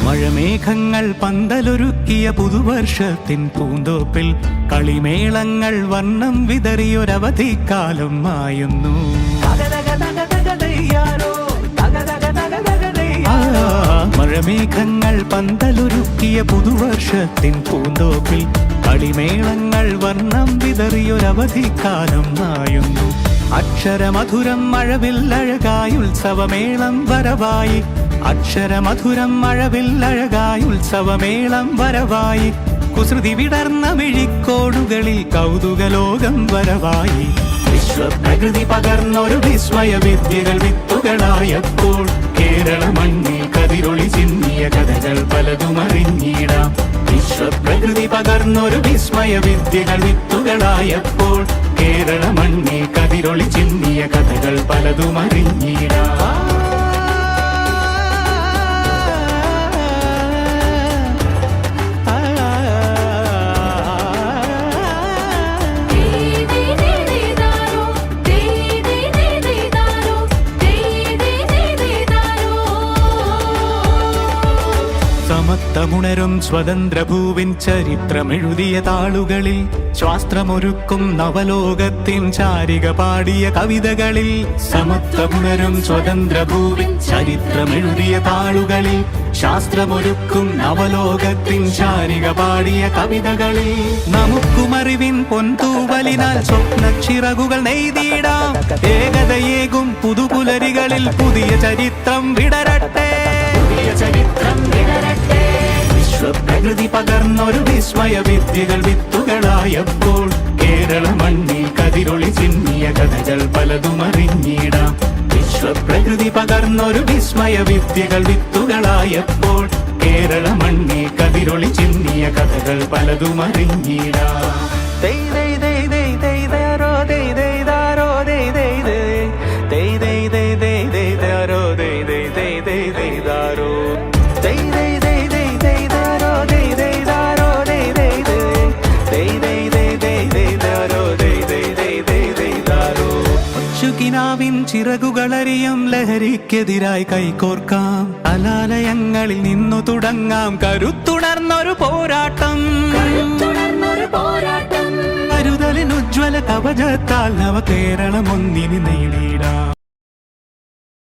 മഴമേഘങ്ങൾ പന്തലൊരുക്കിയ പുതുവർഷത്തിൻ പൂന്തോപ്പിൽ കളിമേളങ്ങൾ വർണ്ണം വിതറിയൊരവധിക്കാലം മായുന്നു. മഴമേഘങ്ങൾ പന്തലൊരുക്കിയ പുതുവർഷത്തിൻ പൂന്തോപ്പിൽ കളിമേളങ്ങൾ വർണ്ണം വിതറിയൊരവധിക്കാലം മായുന്നു. അക്ഷരമധുരം മഴവില്ലഴകായി ഉത്സവമേളം വരവായി. അക്ഷരമധുരം മഴവില്ലഴകായി ഉത്സവമേളം വരവായി. കുസൃതി വിടർന്ന മിഴിക്കോടുകളിൽ കൗതുകലോകം വരവായി. വിശ്വപ്രകൃതി പകർന്നൊരു വിസ്മയ വിദ്യകൾ വിത്തുകളായപ്പോൾ കേരള മണ്ണിൽ കതിരൊളി ചിന്നിയ കഥകൾ പലതും അറിഞ്ഞിടാം. വിശ്വപ്രകൃതി പകർന്നൊരു വിസ്മയ വിദ്യകൾ വിത്തുകളായപ്പോൾ കേരള മണ്ണിൽ കതിരൊളി ചിന്നിയ കഥകൾ പലതും അറിഞ്ഞിടാം. സമത്വമുണരും സ്വതന്ത്രഭൂവിൻ ചരിത്രമെഴുതിയ താളുകളിൽ ശാസ്ത്രമൊരുക്കും നവലോകത്തിൻ ചാരിക പാടിയ കവിതകളിൽ. സമത്വമുണരും സ്വതന്ത്രഭൂവിൻ ചരിത്രമെഴുതിയ താളുകളിൽ ശാസ്ത്രമൊരുക്കും നവലോകത്തിൻ ചാരിക പാടിയ കവിതകളിൽ. നമുക്കുമറിവിൻ പൊൻതൂവലിനാൽ സ്വപ്നച്ചിറകുകൾ നെയ്തിടാം. ഏകതയേകും പുതുപുലരികളിൽ പുതിയ ചരിത്രം വിടരട്ടെ. വിശ്വപ്രകൃതി പകർന്നൊരു വിസ്മയ വിദ്യകൾ വിത്തുകളായപ്പോൾ കേരള മണ്ണിൽ കതിരൊളി ചിന്നിയ കഥകൾ പലതും അറിഞ്ഞിടാം. വിശ്വപ്രകൃതി പകർന്നൊരു വിസ്മയ വിദ്യകൾ വിത്തുകളായപ്പോൾ കേരള മണ്ണിൽ കതിരൊളി ചിന്നിയ കഥകൾ പലതും അറിഞ്ഞിടാം. ിൻ ചിറകുകളറിയും ലഹരിക്കെതിരായി കൈകോർക്കാം. കലാലയങ്ങളിൽ നിന്നു തുടങ്ങാം കരുത്തുണർന്നൊരു പോരാട്ടം. കരുതലിനുജ്വല കവചത്താൽ നവ കേരളം ഒന്നിന് നേടിയിടാം.